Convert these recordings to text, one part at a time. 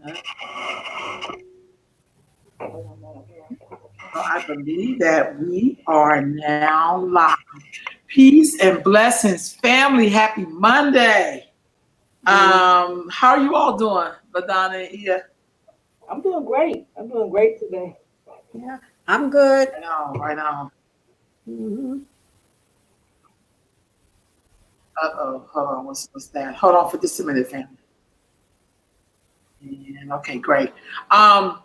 So I believe that we are now live. Peace and blessings, family. Happy Monday. How are you all doing, LaDonna and Ia? I'm doing great. I'm doing great today. Yeah, I'm good. I know, I know. Hmm. Hold on. What's that? Hold on for just a minute, family. And okay, great. Um,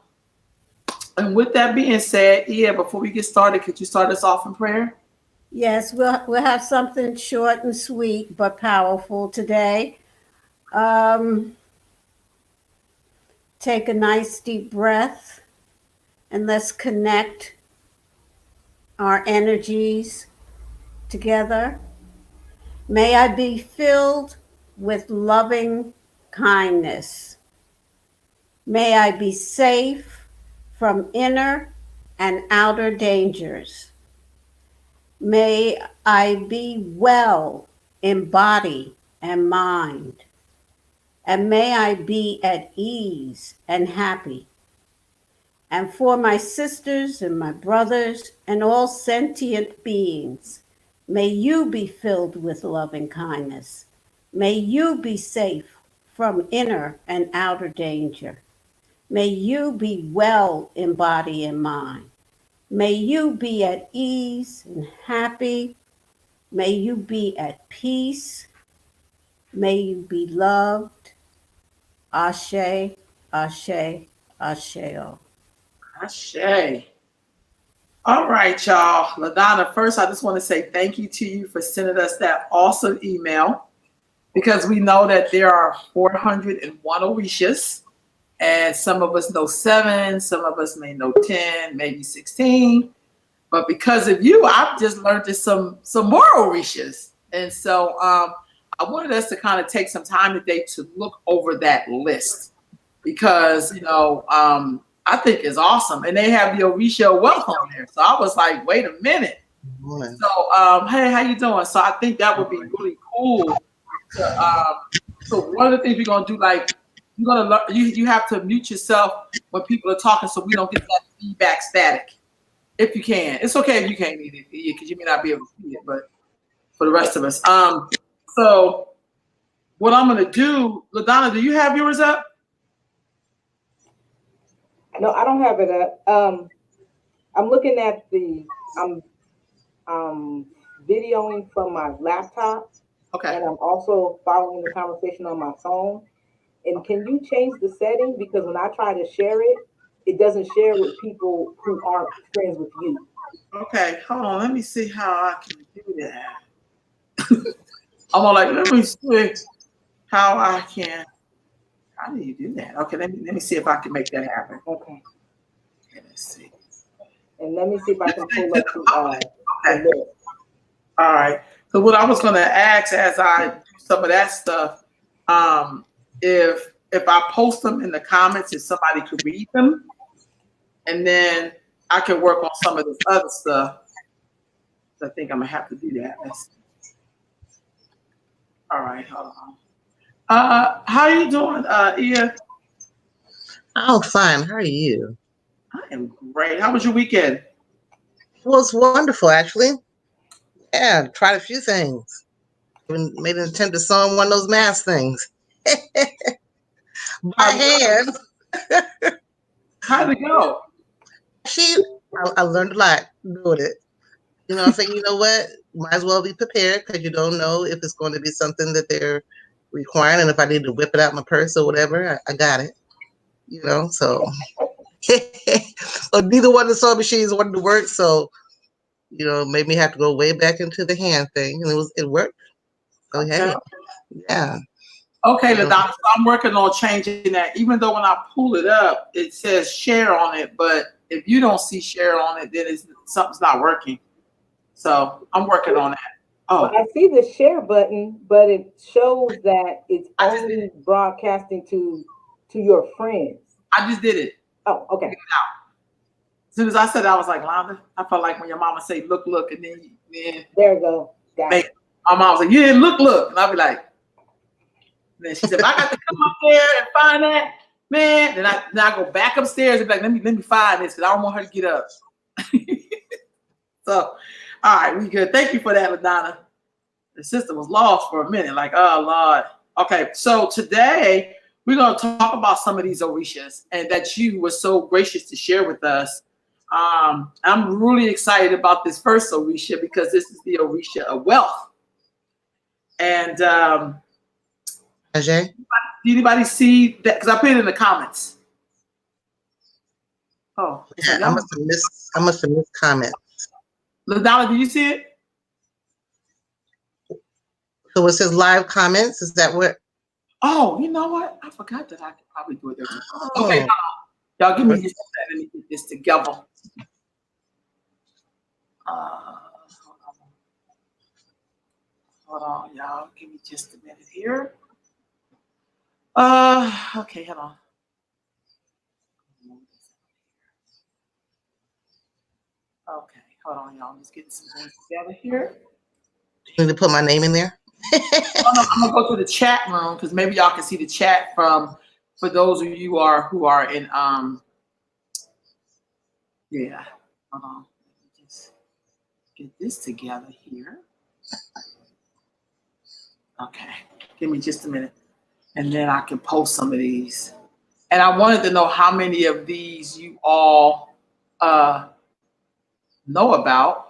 and with that being said, Ia, before we get started, could you start us off in prayer? Yes, we'll have something short and sweet but powerful today. Um, Take a nice deep breath and let's connect our energies together. May I be filled with loving kindness. May I be safe from inner and outer dangers. May I be well in body and mind. And may I be at ease and happy. And for my sisters and my brothers and all sentient beings, may you be filled with loving kindness. May you be safe from inner and outer danger. May you be well in body and mind. May you be at ease and happy. May you be at peace. May you be loved. Ashe, Ashe, Asheo. Ashe. All right, y'all. LaDonna, first, I just want to say thank you to you for sending us that awesome email because we know that there are 401 Orishas, and some of us know 7, some of us may know 10, maybe 16. But because of you, I've just learned there's some more Orishas. And so I wanted us to kind of take some time today to look over that list because, I think it's awesome. And they have the Orisha wealth on there. So I was like, wait a minute. Morning. So, hey, how you doing? So I think that would be really cool. So one of the things we're going to do, like, you're going to learn, you have to mute yourself when people are talking so we don't get that feedback static. If you can. It's okay if you can't read it because you may not be able to see it, but for the rest of us. So what I'm going to do, LaDonna, do you have yours up? No, I don't have it up. I'm looking at I'm videoing from my laptop, Okay. and I'm also following the conversation on my phone. And can you change the setting? Because when I try to share it, it doesn't share with people who aren't friends with you. Okay, hold on. Let me see how I can do that. I'm all like, let me see how I can. How do you do that? Okay, let me see if I can make that happen. Okay. Okay, let's see. And let me see if I can pull up Okay. the list. All right. So what I was going to ask as I do some of that stuff, if I post them in the comments, if somebody could read them, and then I can work on some of this other stuff. I think I'm gonna have to do that. All right, hold on. How you doing, Ia? Oh, fine. How are you? I am great. How was your weekend? It was wonderful, actually. Yeah, tried a few things. Even made an attempt to sew on one of those mask things by hand. How'd it go? I learned a lot doing it. I think, you know what? Might as well be prepared because you don't know if it's going to be something that they're requiring. And if I need to whip it out my purse or whatever, I got it. So. So neither one of the sewing machines wanted to work. So, made me have to go way back into the hand thing. And it worked. So, hey, yeah. Okay, LaDonna, so I'm working on changing that. Even though when I pull it up, it says share on it, but if you don't see share on it, then something's not working. So I'm working on that. Oh, Well, I see the share button, but it shows that it's only broadcasting to your friends. I just did it. Oh, okay. As soon as I said that, I was like, Londa, I felt like when your mama say, look, and then there you go. Got it. My mom was like, you didn't look. And I'll be like, and then she said, I got to come up there and find that. Man, then I go back upstairs and be like, let me find this because I don't want her to get up. So, all right, we good. Thank you for that, LaDonna. The system was lost for a minute. Like, oh Lord. Okay, so today we're gonna talk about some of these orishas and that you were so gracious to share with us. I'm really excited about this first orisha because this is the orisha of wealth. And Ajay? did anybody see that? Because I put it in the comments. Oh, Yeah, I must have missed comment. LaDonna, did you see it? So it says live comments. Is that what? Oh, you know what? I forgot that I could probably do it there too. Oh. Okay, y'all give me just a second. Let me get this together. Hold on, y'all. Give me just a minute here. Okay, hold on. Okay, hold on, y'all. I'm just getting some things together here. You need to put my name in there? I'm gonna go to the chat room because maybe y'all can see the chat for those of you who are in yeah. Hold on. Let me just get this together here. Okay, give me just a minute. And then I can post some of these. And I wanted to know how many of these you all know about.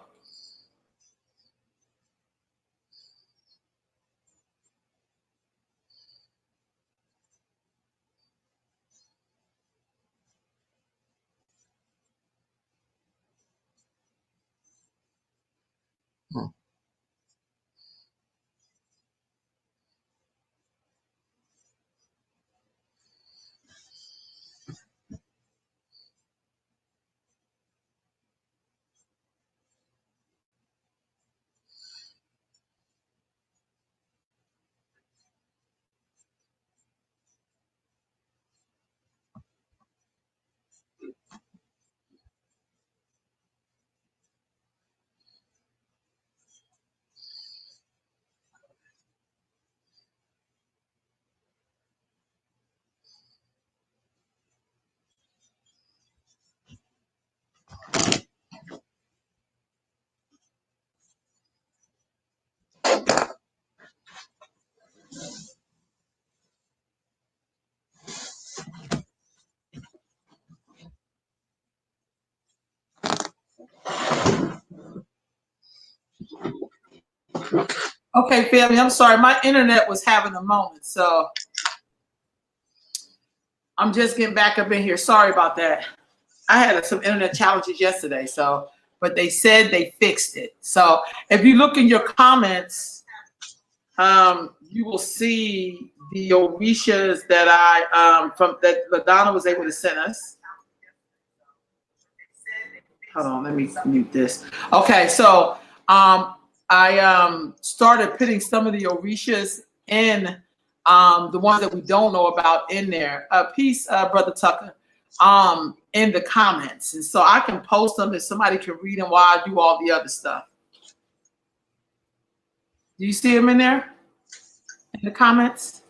Okay, family, I'm sorry. My internet was having a moment, so I'm just getting back up in here. Sorry about that. I had some internet challenges yesterday, but they said they fixed it. So if you look in your comments, you will see the orishas that that LaDonna was able to send us. Hold on, let me mute this. Okay, so I started putting some of the orishas in the ones that we don't know about in there. Peace, Brother Tucker, in the comments. And so I can post them if somebody can read them while I do all the other stuff. Do you see them in there? In the comments?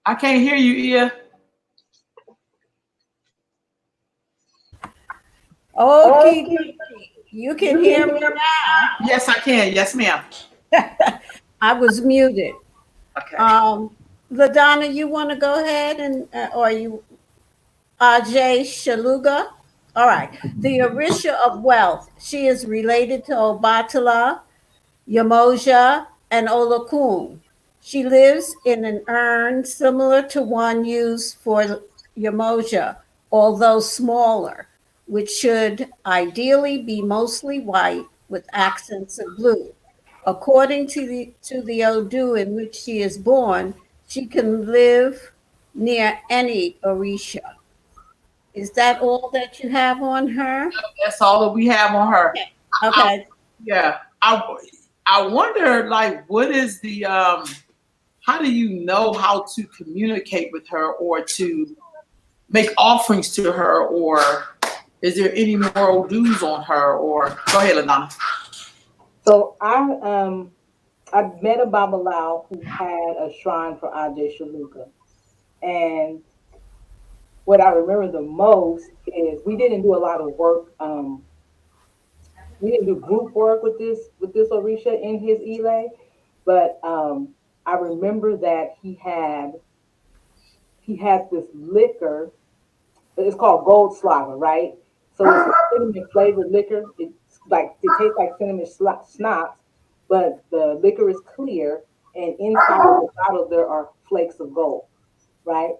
I can't hear you, Ia. Okay, you can hear me now. Yes, I can. Yes, ma'am. I was muted. Okay. LaDonna, you want to go ahead and, or you, Ajay Shaluga? All right. The Orisha of wealth. She is related to Obatala, Yamoja, and Olokun. She lives in an urn similar to one used for Yamoja, although smaller, which should ideally be mostly white with accents of blue. According to the Odu in which she is born, she can live near any Orisha. Is that all that you have on her? That's all that we have on her. Okay. Yeah. I wonder, like, what is the how do you know how to communicate with her or to make offerings to her, or is there any moral dues on her? Or go ahead, LaDonna. So I I met a Babalawo who had a shrine for Ajay Shaluka. And what I remember the most is we didn't do a lot of work. We didn't do group work with this Orisha in his Ile, but I remember that he had this liquor. It's called Gold Slava, right? So it's a cinnamon flavored liquor. It tastes like cinnamon schnapps, but the liquor is clear, and inside of the bottle there are flakes of gold, right?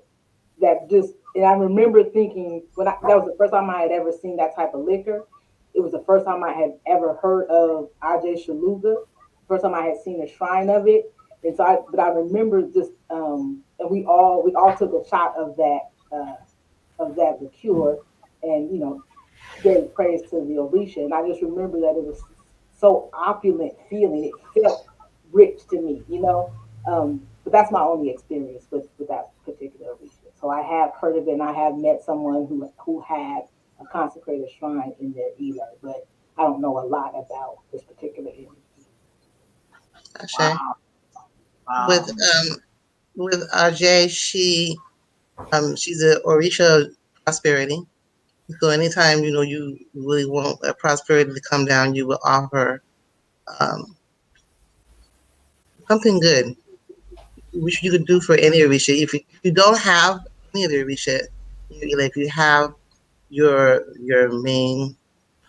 And I remember thinking that was the first time I had ever seen that type of liquor. It was the first time I had ever heard of Ajay Shaluga. First time I had seen a shrine of it. And so but I remember just and we all took a shot of that liqueur, and gave praise to the Orisha. And I just remember that it was so opulent feeling. It felt rich to me. But that's my only experience with that particular Orisha. So I have heard of it, and I have met someone who had a consecrated shrine in their Ela, but I don't know a lot about this particular entity. Ashe. Wow. Wow. With Ajay, she's a Orisha prosperity. So anytime you really want a prosperity to come down, you will offer um, something good, which you could do for any Orisha. If you don't have any of the Orisha, if you have your main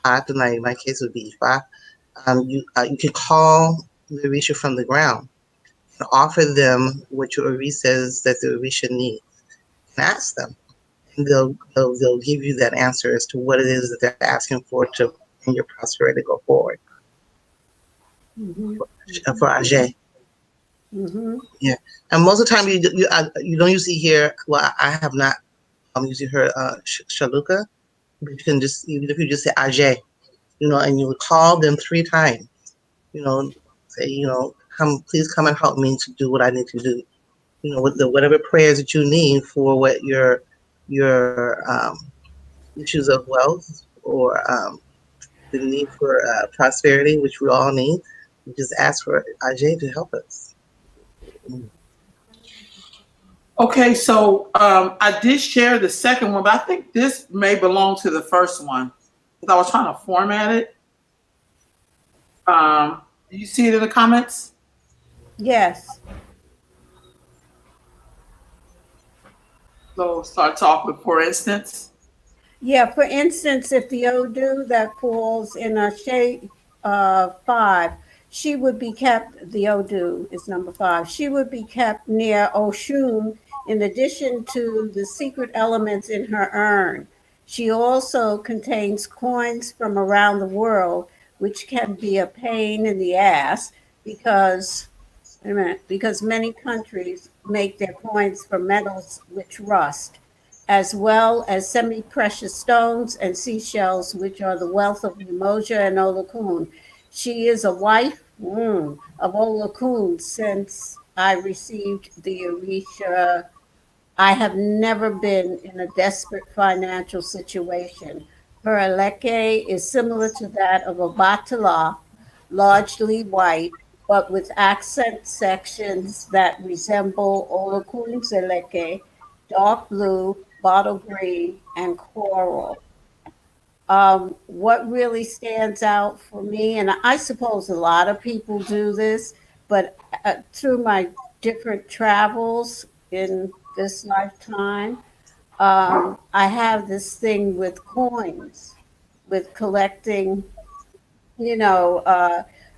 pot, and in my case would be Ifa, you can call the Orisha from the ground and offer them what your Orisha says that the Orisha needs, and ask them, and they'll give you that answer as to what it is that they're asking for to bring your prosperity to go forward. Mhm. For Ajay. Mhm. Yeah, and most of the time you don't usually hear. Well, I have not usually heard Shaluka, but you can just, even if you just say Ajay, and you would call them 3 times, say, please come and help me to do what I need to do. With whatever prayers that you need for what your issues of wealth, or the need for prosperity, which we all need. We just ask for Ajay to help us. Okay, so I did share the second one, but I think this may belong to the first one because I was trying to format it. Do you see it in the comments? Yes. So start off with, for instance. Yeah, for instance, if the Odu that falls in a shade 5, she would be kept, the Odu is number 5, she would be kept near Oshun in addition to the secret elements in her urn. She also contains coins from around the world, which can be a pain in the ass because, wait a minute, because many countries make their coins from metals which rust, as well as semi-precious stones and seashells, which are the wealth of Umoja and Olokun. She is a wife of Olokun since I received the Orisha. I have never been in a desperate financial situation. Her Aleke is similar to that of a Batala, largely white, but with accent sections that resemble Olokun's Aleke, dark blue, bottle green, and coral. What really stands out for me, and I suppose a lot of people do this, but through my different travels in this lifetime, I have this thing with coins, with collecting. You know,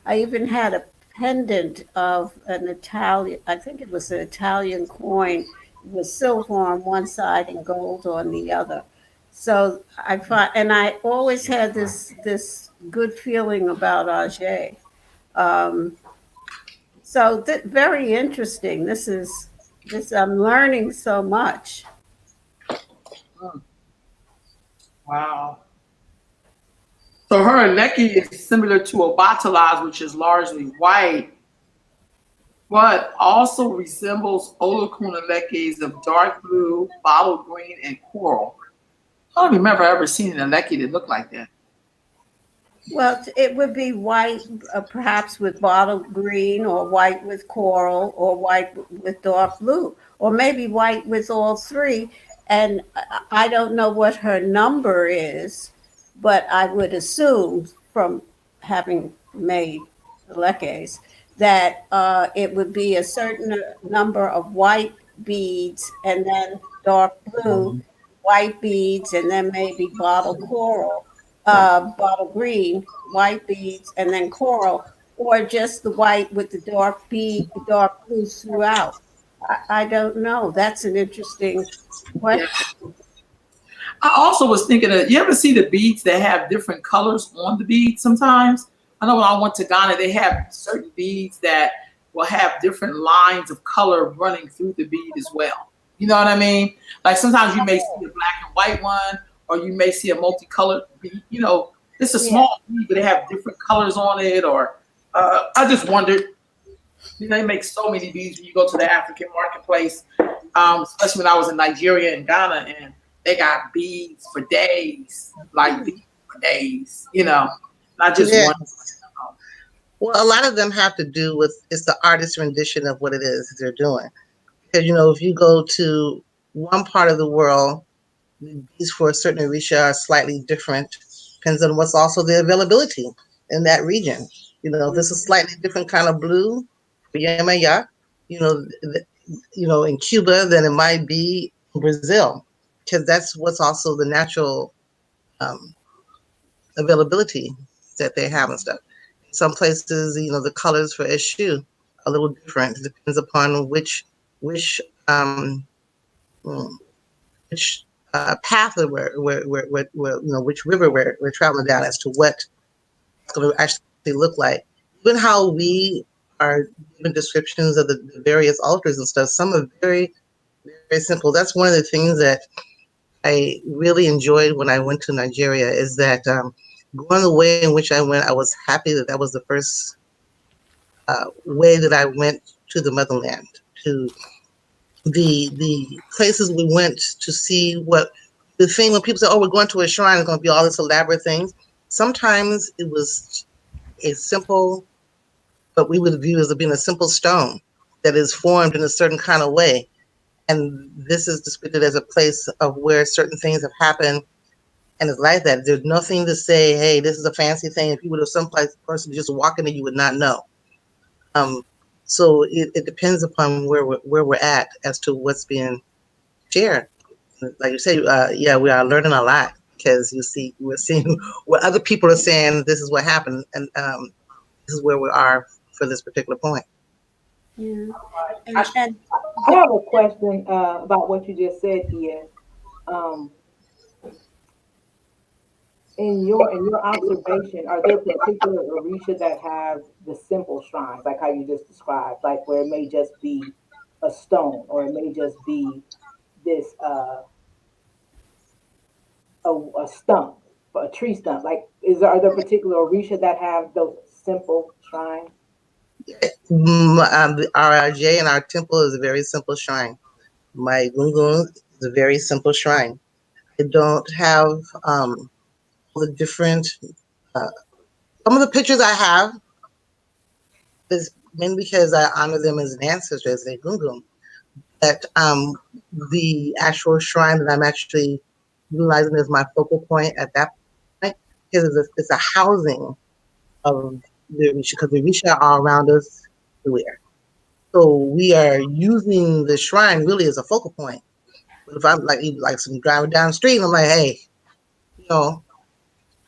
I even had a pendant of an Italian, I think it was an Italian coin with silver on one side and gold on the other. So I find, and I always had this good feeling about Auger. Um, very interesting. This I'm learning so much. Wow. So her Aleki is similar to Obatala's, which is largely white, but also resembles Olokun Alekes of dark blue, bottle green, and coral. I don't remember ever seeing an Aleki that looked like that. Well, it would be white, perhaps with bottle green, or white with coral, or white with dark blue, or maybe white with all three. And I don't know what her number is, but I would assume from having made leques that it would be a certain number of white beads and then dark blue, white beads, and then maybe bottle coral, bottle green, white beads, and then coral, or just the white with the dark bead, dark blues throughout. I don't know. That's an interesting Yeah. question. I also was thinking of, you ever see the beads that have different colors on the beads sometimes? I know when I went to Ghana, they have certain beads that will have different lines of color running through the bead as well. You know what I mean? Like sometimes you may see a black and white one, or you may see a multicolored bead. You know, it's a Yeah. small bead, but they have different colors on it. Or I just wondered, you know, they make so many beads when you go to the African marketplace, especially when I was in Nigeria and Ghana, and they got beads for days, like beads for days, you know. Not just Yeah. one. Well, a lot of them have to do with it's the artist's rendition of what it is they're doing. Because if you go to one part of the world, these for a certain orisha are slightly different. Depends on what's also the availability in that region. If it's a slightly different kind of blue for Yemaya, you know, in Cuba than it might be in Brazil, because that's what's also the natural um, availability that they have and stuff. Some places, the colors for Eshu are a little different. It depends upon which mm, which path which river we're traveling down as to what it's going to actually look like. Even how we are given descriptions of the various altars and stuff, some are very, very simple. That's one of the things that I really enjoyed when I went to Nigeria is that going the way in which I went, I was happy that that was the first way that I went to the motherland, to the places we went to see what the thing when people say, oh, we're going to a shrine, it's going to be all this elaborate things. Sometimes it was a simple, what we would view as being a simple stone that is formed in a certain kind of way. And this is depicted as a place of where certain things have happened. And it's like that. There's nothing to say, hey, this is a fancy thing. If you would have someplace person just walking in, you would not know. So it depends upon where we're at as to what's being shared. Like you say, yeah, we are learning a lot because we're seeing what other people are saying. This is what happened, and this is where we are for this particular point. Yeah. I And have a question about what you just said, Ian. Um, in your observation, are there particular orisha that have the simple shrines, like how you just described, like where it may just be a stone, or it may just be this a stump, a tree stump? Like, are there particular orisha that have those simple shrines? The RRJ and our temple is a very simple shrine. My gungun is a very simple shrine. I don't have all the different. Uh, some of the pictures I have is mainly because I honor them as an ancestor, as a gungun. But the actual shrine that I'm actually utilizing as my focal point at that point is it's a housing of the Orisha, because the Orisha are around us everywhere. So we are using the shrine really as a focal point. But if I'm like some driving down the street and I'm like, hey, you know,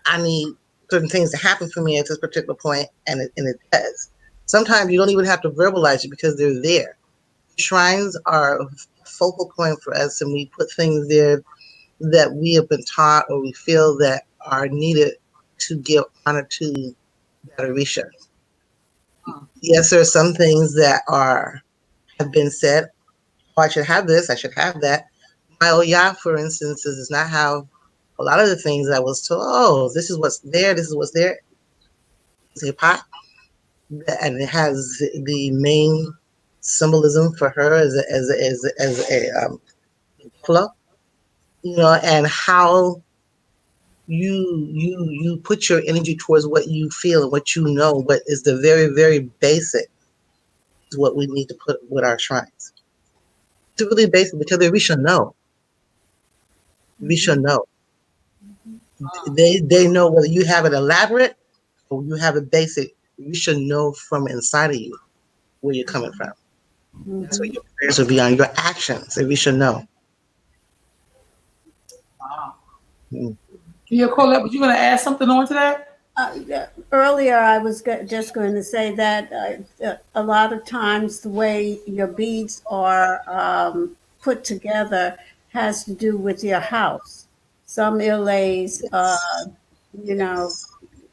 I need certain things to happen for me at this particular point, and it does. Sometimes you don't even have to verbalize it because they're there. Shrines are a focal point for us, and we put things there that we have been taught or we feel that are needed to give honor to that Orisha. Yes, there are some things that have been said. Oh, I should have this. I should have that. My Oya, for instance, does not have a lot of the things I was told. Oh, this is what's there. This is what's there. It's a pot, and it has the main symbolism for her as a flow, and how you put your energy towards what you feel and what you know, what is the very, very basic is what we need to put with our shrines. It's really basic because we should know. We should know. They know whether you have it elaborate or you have it basic. You should know from inside of you where you're coming from. That's what your prayers will be on, your actions, and we should know. Wow. Mm. Yeah, Colette, were you going to add something on to that? Earlier, I was just going to say that a lot of times the way your beads are put together has to do with your house. Some illays, you know,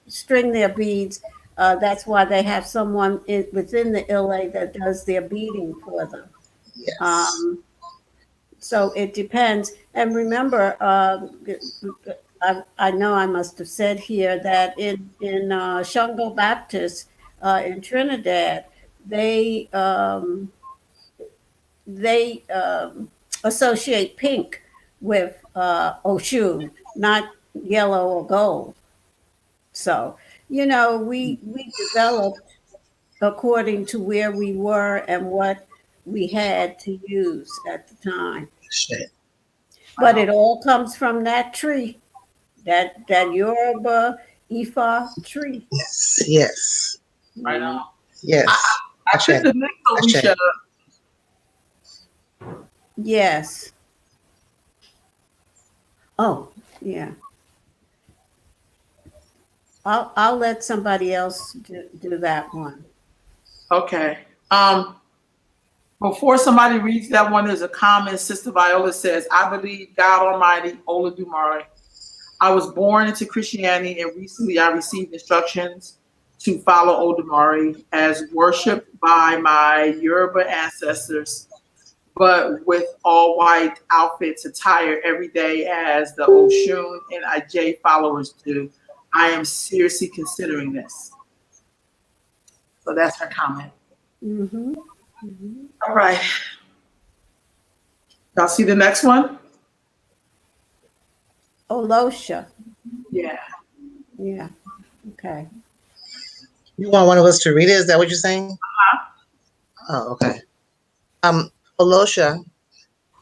string their beads. That's why they have someone within the illay that does their beading for them. Yes. So it depends. And remember, I know I must have said here that in Shango Baptist in Trinidad, they associate pink with Oshun, not yellow or gold. So we developed according to where we were and what we had to use at the time. Shit. But it all comes from that tree, that Yoruba Ifa tree. Yes. Yes. Right on. Yes. I think the next Orisha, Yes. Oh, yeah. I'll let somebody else do that one. okay. Before somebody reads that one, there's a comment. Sister Viola says, I believe God Almighty, Olodumare. I was born into Christianity and recently I received instructions to follow Olodumare as worshipped by my Yoruba ancestors, but with all white outfits attire every day as the Oshun and Ajay followers do. I am seriously considering this. So that's her comment. Mm-hmm. All right. Y'all see the next one? Olosha. Yeah. Yeah. Okay. You want one of us to read it? Is that what you're saying? Oh, okay. Olosha,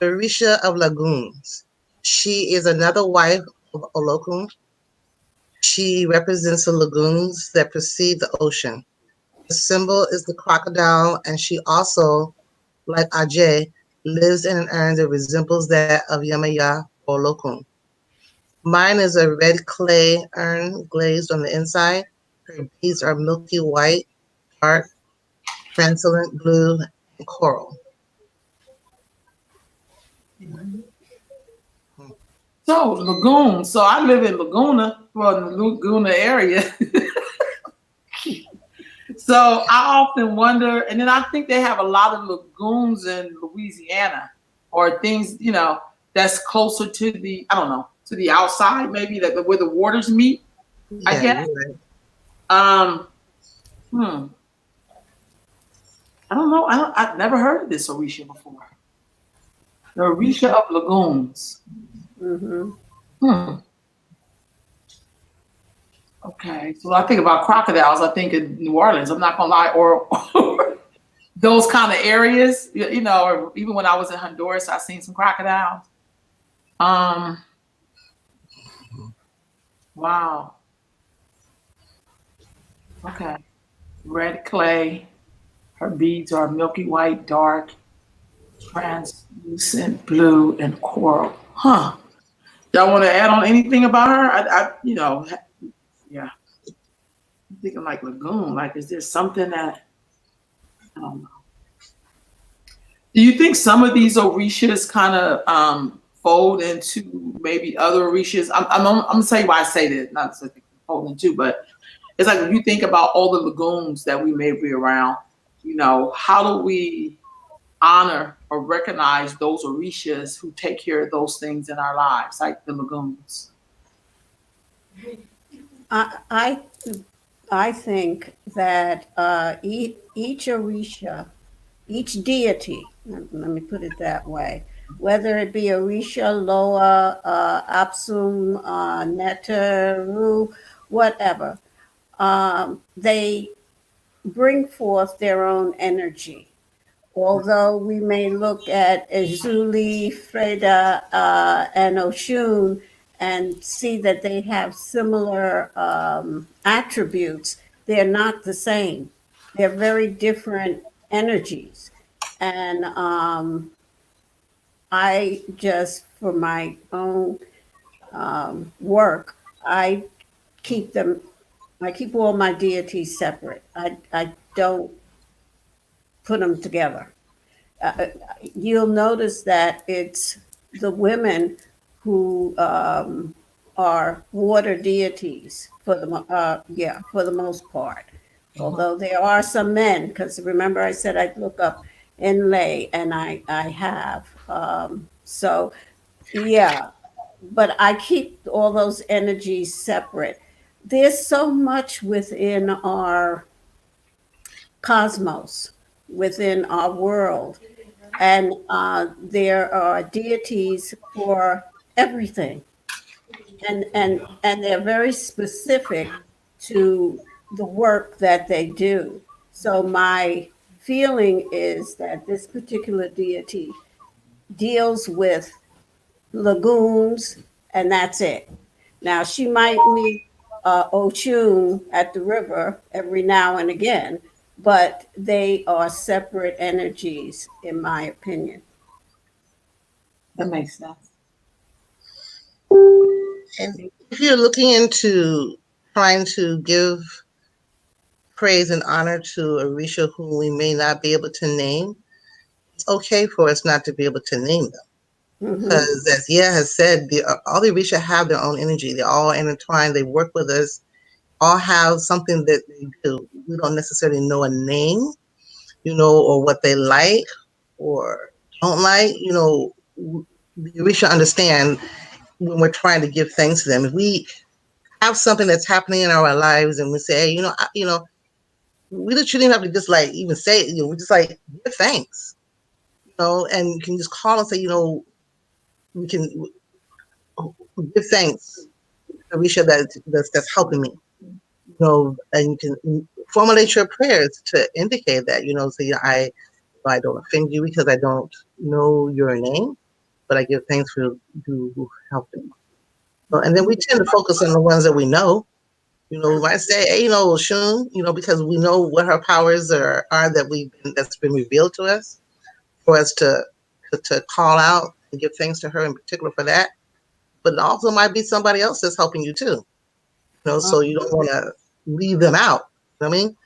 Orisha of Lagoons. She is another wife of Olokun. She represents the lagoons that precede the ocean. The symbol is the crocodile, and she also, like Ajay, lives in an urn that resembles that of Yamaya or Olokun. Mine is a red clay urn glazed on the inside. Her beads are milky white, dark, translucent blue, and coral. So Lagoon. So I live in Laguna, well, in the Laguna area. So I often wonder, and then I think they have a lot of lagoons in Louisiana or things, that's closer to the, I don't know, to the outside, maybe that where the waters meet. I guess. You're right. I don't know. I've never heard of this Orisha before. The Orisha of Lagoons. Mm-hmm. Okay, so when I think about crocodiles, I think of New Orleans. I'm not gonna lie, or those kind of areas, or even when I was in Honduras, I seen some crocodiles. Wow. Okay. Red clay. Her beads are milky white, dark, translucent blue, and coral. Huh. Y'all want to add on anything about her? Yeah. I'm thinking like lagoon. Like, is there something that I don't know? Do you think some of these Orishas kind of fold into maybe other Orishas? I'm gonna tell you why I say that, not to fold into, but it's like when you think about all the lagoons that we may be around, how do we honor or recognize those Orishas who take care of those things in our lives, like the lagoons? I think that each Orisha, each deity, let me put it that way, whether it be Orisha, Loa, Apsum, Neteru, whatever. They bring forth their own energy. Although we may look at Azuli, Freda, and Oshun and see that they have similar attributes, they're not the same. They're very different energies. And I just, for my own work, I keep them, I keep all my deities separate. I don't put them together. You'll notice that it's the women who are water deities for the most part. Although there are some men, because remember I said I'd look up Enlil, and I have. So yeah, but I keep all those energies separate. There's so much within our cosmos, within our world, and there are deities for everything, and they're very specific to the work that they do. So my feeling is that this particular deity deals with lagoons, and that's it. Now she might meet Ochun at the river every now and again, but they are separate energies, in my opinion. That makes sense. And if you're looking into trying to give praise and honor to Orisha who we may not be able to name, it's okay for us not to be able to name them. Mhm. Because as Yah has said, all the Orisha have their own energy. They're all intertwined. They work with us, all have something that they do. We don't necessarily know a name, or what they like or don't like. The Orisha understand when we're trying to give thanks to them. If we have something that's happening in our lives and we say, hey, we shouldn't have to just like even say it, we just like give thanks, and you can just call and say, we can give thanks to Risha that's helping me, and you can formulate your prayers to indicate that, say, I don't offend you because I don't know your name, but I give thanks for you who helped me. So, and then we tend to focus on the ones that we know. We might say, hey, Shun, because we know what her powers are that's been revealed to us, for us to call out and give thanks to her in particular for that. But it also might be somebody else that's helping you too. So you don't want to leave them out. You know what I mean?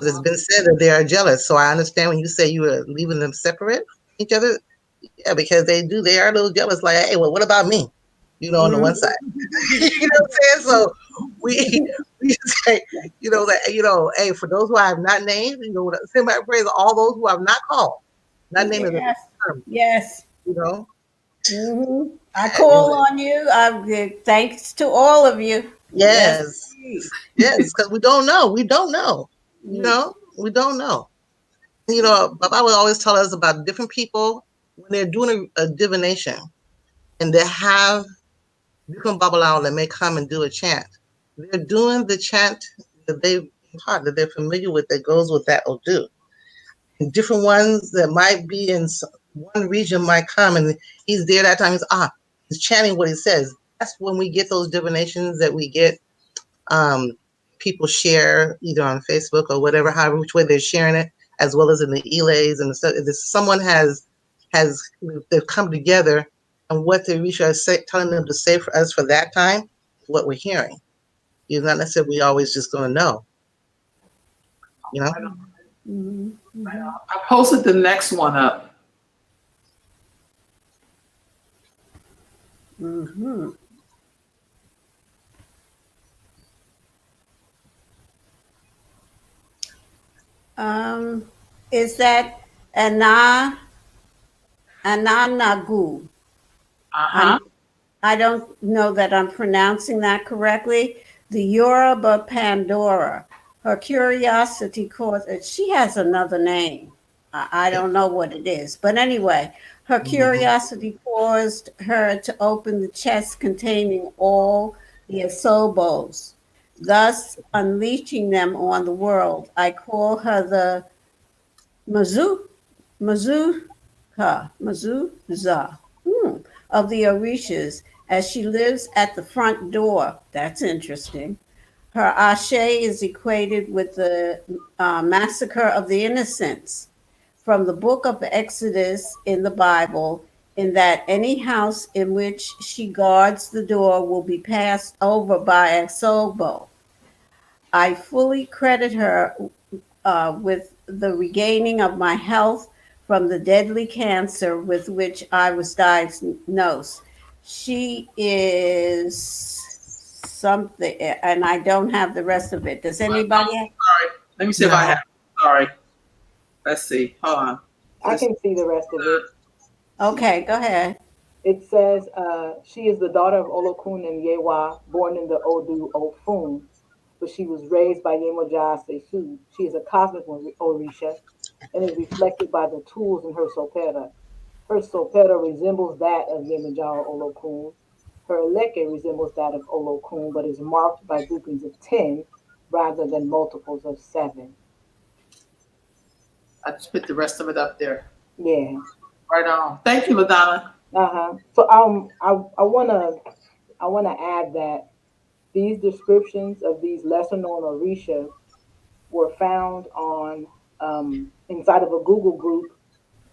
It's been said that they are jealous. So I understand when you say you are leaving them separate from each other. Yeah, because they are a little jealous. Like, hey, well, what about me? On the one side. You know what I'm saying? So we say, that, hey, for those who I have not named, send my praise to all those who I have not called. Not naming them. Yes. Mm-hmm. I call on you. I give thanks to all of you. Yes, because we don't know. We don't know. We don't know. Baba would always tell us about different people when they're doing a divination, and they have different Babalawo that may come and do a chant. They're doing the chant that they've taught, that they're familiar with, that goes with that Odu. And different ones that might be in one region might come, and he's there that time. He's chanting what he says. That's when we get those divinations that we get. People share either on Facebook or whatever, however which way they're sharing it, as well as in the elays and the stuff. If someone they've come together, and what the Risha is telling them to say for us for that time, what we're hearing. You're not necessarily always just going to know. Mm-hmm. I posted the next one up. Mm-hmm. Is that Ananagu? Uh-huh. I don't know that I'm pronouncing that correctly. The Yoruba Pandora. Her curiosity caused it. She has another name. I don't know what it is. But anyway, Her Mhm. curiosity caused her to open the chest containing all the asobos, thus unleashing them on the world. I call her the Mazu, Mazuza of the Orishas, as she lives at the front door. That's interesting. Her ashe is equated with the massacre of the innocents from the book of Exodus in the Bible, in that any house in which she guards the door will be passed over by a sobo. I fully credit her with the regaining of my health from the deadly cancer with which I was diagnosed. She is something, and I don't have the rest of it. Does anybody? Sorry. Let me see if I have. Sorry. Let's see. Hold on. I can see the rest of it. Okay, go ahead. It says she is the daughter of Olokun and Yewa, born in the Odu Ofun, but she was raised by Yemoja Sesu. She is a cosmic Orisha and is reflected by the tools in her sopera. Her sopera resembles that of Yemoja Olokun. Her eleke resembles that of Olokun, but is marked by groupings of 10 rather than multiples of 7. I just put the rest of it up there. Yeah. Right on. Thank you, LaDonna. So I wanna add that these descriptions of these lesser known Orisha were found on inside of a Google group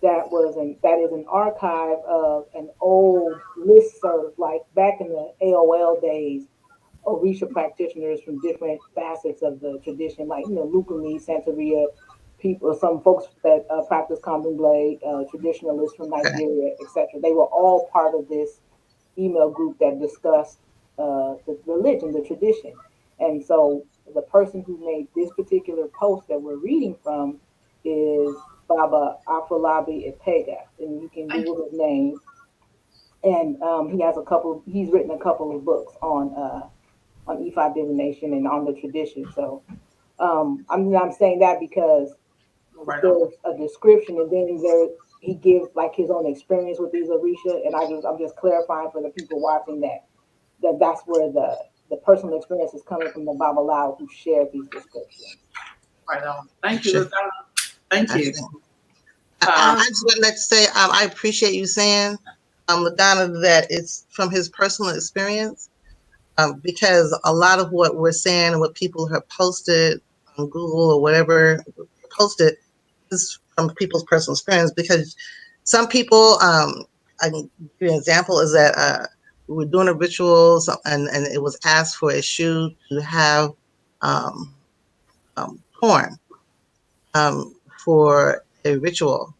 that is an archive of an old listserv, like back in the AOL days, Orisha practitioners from different facets of the tradition, like Lukumi, Santeria, people, some folks that practice common blade, traditionalists from Nigeria, etc. They were all part of this email group that discussed the religion, the tradition. And so the person who made this particular post that we're reading from is Baba Afolabi Ipega, and you can Google his name. And he's written a couple of books on Ifa divination and on the tradition. So I'm saying that because Right on. there's a description, and then he gives like his own experience with these Orisha, and I'm just clarifying for the people watching that's where the personal experience is coming from the Babalawo who shared these descriptions. Right on. Thank you, LaDonna. Thank you. I just would like to say I appreciate you saying, LaDonna, that it's from his personal experience, because a lot of what we're saying and what people have posted on Google or whatever posted is from people's personal experience. Because some people, I can give you an example, is that we were doing a ritual and it was asked for a shoe to have corn for a ritual.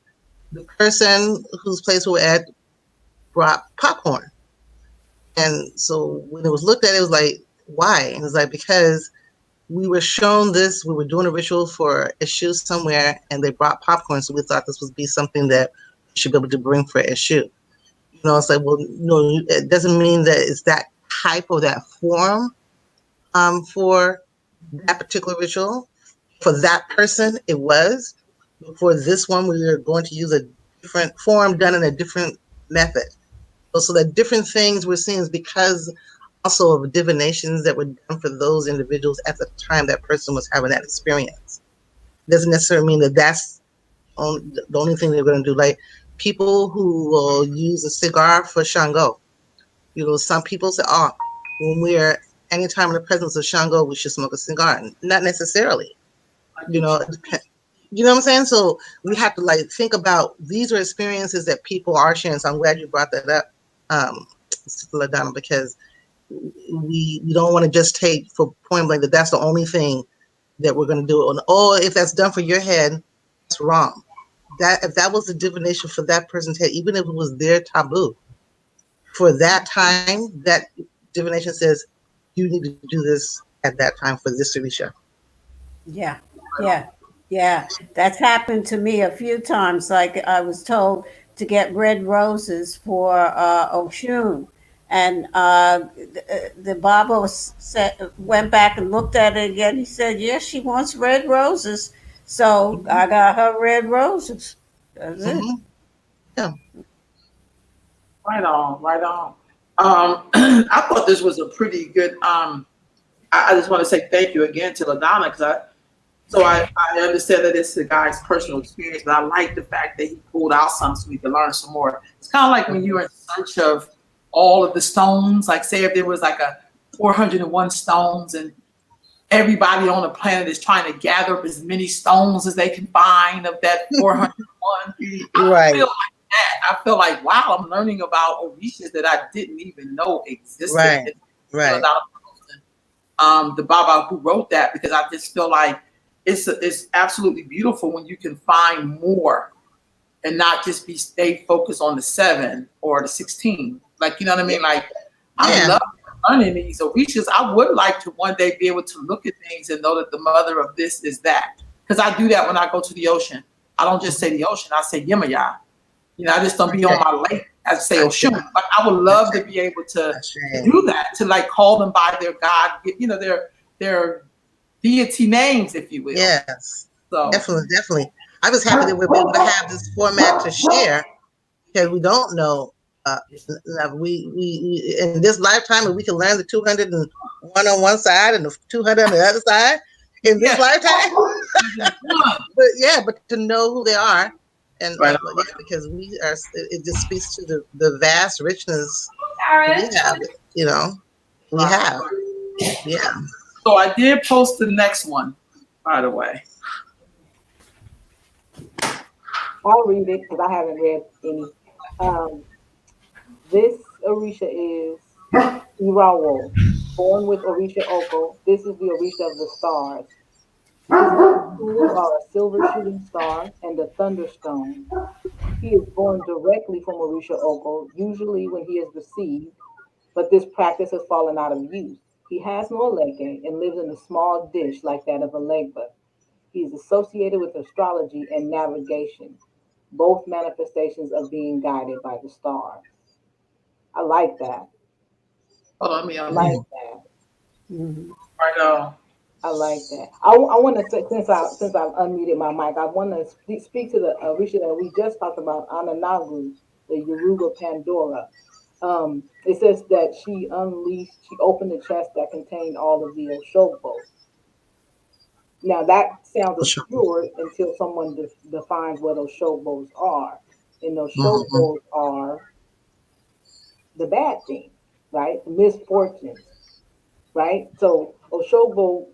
The person whose place we were at brought popcorn. And so when it was looked at, it was like, why? And it was like, because we were shown this, we were doing a ritual for a shoe somewhere, and they brought popcorn. So we thought this would be something that we should be able to bring for a shoe. It's like, well, no, it doesn't mean that it's that type or that form for that particular ritual. For that person, it was. But for this one, we are going to use a different form done in a different method. So the different things we're seeing is because also of divinations that were done for those individuals at the time that person was having that experience. Doesn't necessarily mean that that's the only thing they're going to do. Like people who will use a cigar for Shango. Some people say, oh, when we're anytime in the presence of Shango, we should smoke a cigar. Not necessarily. You know what I'm saying? So we have to think about these are experiences that people are sharing. So I'm glad you brought that up, LaDonna, because we don't want to just take for point blank that that's the only thing that we're going to do. Oh, if that's done for your head, that's wrong. That if that was the divination for that person's head, even if it was their taboo, for that time, that divination says you need to do this at that time for this Orisha. Yeah. That's happened to me a few times. Like I was told to get red roses for Oshun. And the Baba went back and looked at it again. He said, yes, she wants red roses. So I got her red roses. That's it. Yeah. Right on, right on. I thought this was a pretty good. I just want to say thank you again to LaDonna because I understand that it's the guy's personal experience, but I like the fact that he pulled out some so we can learn some more. It's kind of like when you're in search of all of the stones. Like, say if there was like a 401 stones, and everybody on the planet is trying to gather up as many stones as they can find of that 401. I Right. feel like that. I feel like, wow, I'm learning about Orishas that I didn't even know existed. Right. Right. The Baba who wrote that, because I just feel like it's absolutely beautiful when you can find more and not just stay focused on the 7 or the 16. Like, you know what I mean? Like, I Yeah. love learning these Orishas. I would like to one day be able to look at things and know that the mother of this is that. Because I do that when I go to the ocean. I don't just say the ocean, I say Yemaya. You know, I just don't be on my lake. I say Oshun. But I would love to be able to do that, to like call them by their God, you know, their deity names, if you will. Yes. So Definitely. I was happy that we're able to have this format to share because we don't know. We in this lifetime, and we can learn the 201 on one side and the 200 on the other side in this lifetime. but to know who they are, and because we are, it just speaks to the vast richness we have. You know, we have. Yeah. So I did post the next one, by the way. I'll read it because I haven't read any. This Orisha is Irawo, born with Orisha Oko. This is the Orisha of the stars. His tools are a silver shooting star and a thunderstone. He is born directly from Orisha Oko, usually when he is deceived, but this practice has fallen out of use. He has no leke and lives in a small dish like that of a legba. He is associated with astrology and navigation, both manifestations of being guided by the stars. I like that. Hold on, I like that. Right on. I like that. I want to say, since I've unmuted my mic, I want to speak to the Orisha that we just talked about, Ananagu, the Yoruba Pandora. It says that she opened the chest that contained all of the Oshogbo. Now that sounds obscure until someone defines what Oshogbos are. And Oshogbos are the bad things, right? The misfortunes, right? So Oshogbo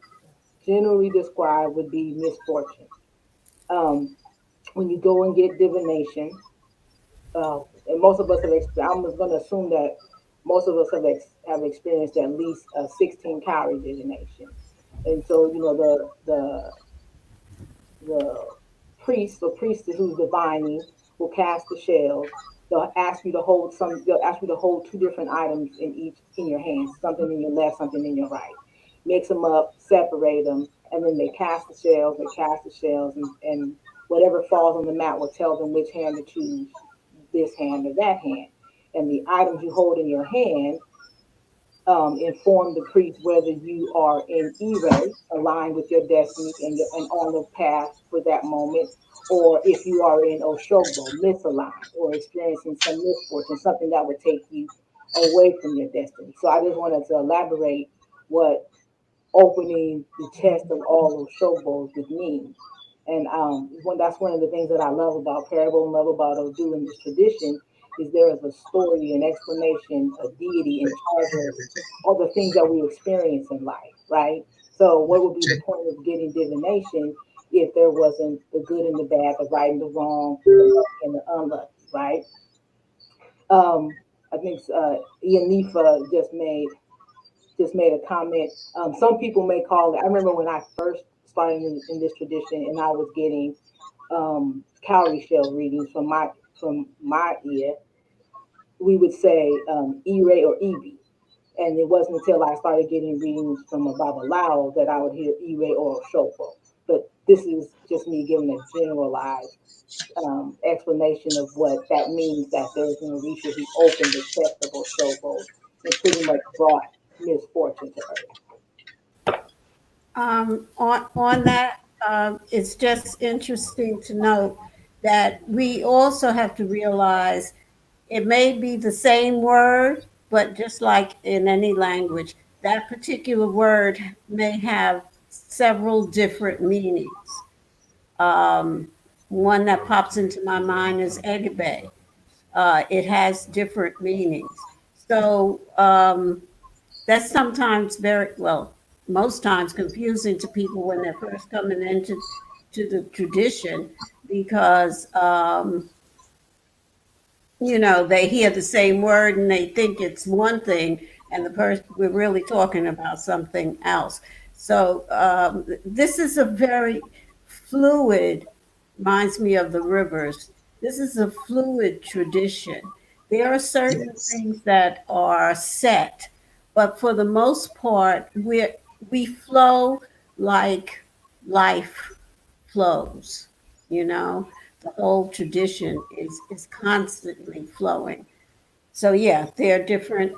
generally described would be misfortune. When you go and get divination, and most of us have I'm going to assume that most of us have experienced at least a 16 calorie divination. And so, you know, the priest or priestess who's divining will cast the shells. They'll ask you to hold two different items in your hands, something in your left, something in your right. Mix them up, separate them, and then they cast the shells, and whatever falls on the mat will tell them which hand to choose, this hand or that hand. And the items you hold in your hand inform the priest whether you are in Ire, aligned with your destiny and on the path for that moment, or if you are in Oshogbo, misaligned, or experiencing some misfortune, something that would take you away from your destiny. So I just wanted to elaborate what opening the chest of all those Oshogbo would mean. And that's one of the things that I love about Parable and love about Odu in this tradition is there is a story, an explanation, a deity in charge of all the things that we experience in life, right? So what would be the point of getting divination if there wasn't the good and the bad, the right and the wrong, the lucky and the unlucky, right? I think Ian Nifa just made a comment. Some people may call it, I remember when I first started in this tradition and I was getting cowrie shell readings from my ear, we would say E-Ray or E-B. And it wasn't until I started getting readings from a Babalawo that I would hear E-Ray or Shopo. But this is just me giving a generalized explanation of what that means, that there's an Orisha who opened the chest of Oshobo and pretty much brought misfortune to earth. On that, it's just interesting to note that we also have to realize It may be the same word, but just like in any language, that particular word may have several different meanings. Um, One that pops into my mind is Egbe. It has different meanings. So that's sometimes very, well, most times confusing to people when they're first coming into the tradition because they hear the same word and they think it's one thing, and the person we're really talking about something else. So this is a very fluid, reminds me of the rivers. This is a fluid tradition. There are certain Yes. things that are set, but for the most part, we flow like life flows, you know. The whole tradition is constantly flowing. So yeah, there are different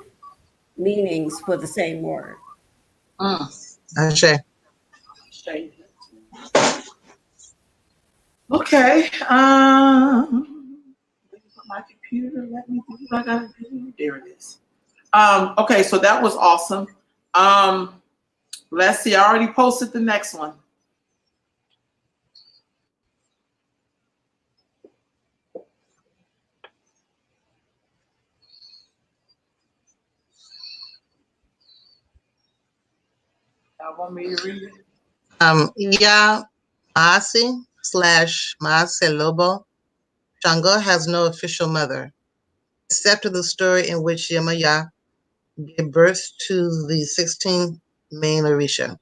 meanings for the same word. Ashe. Shade. Okay. My computer, let me do what I gotta do. There it is. Okay, so that was awesome. Let's see. I already posted the next one. Y'all want me to read it? Ya Maasi / Maase Lobo. Shango has no official mother, except in the story in which Yemaya gave birth to the 16 main Orisha.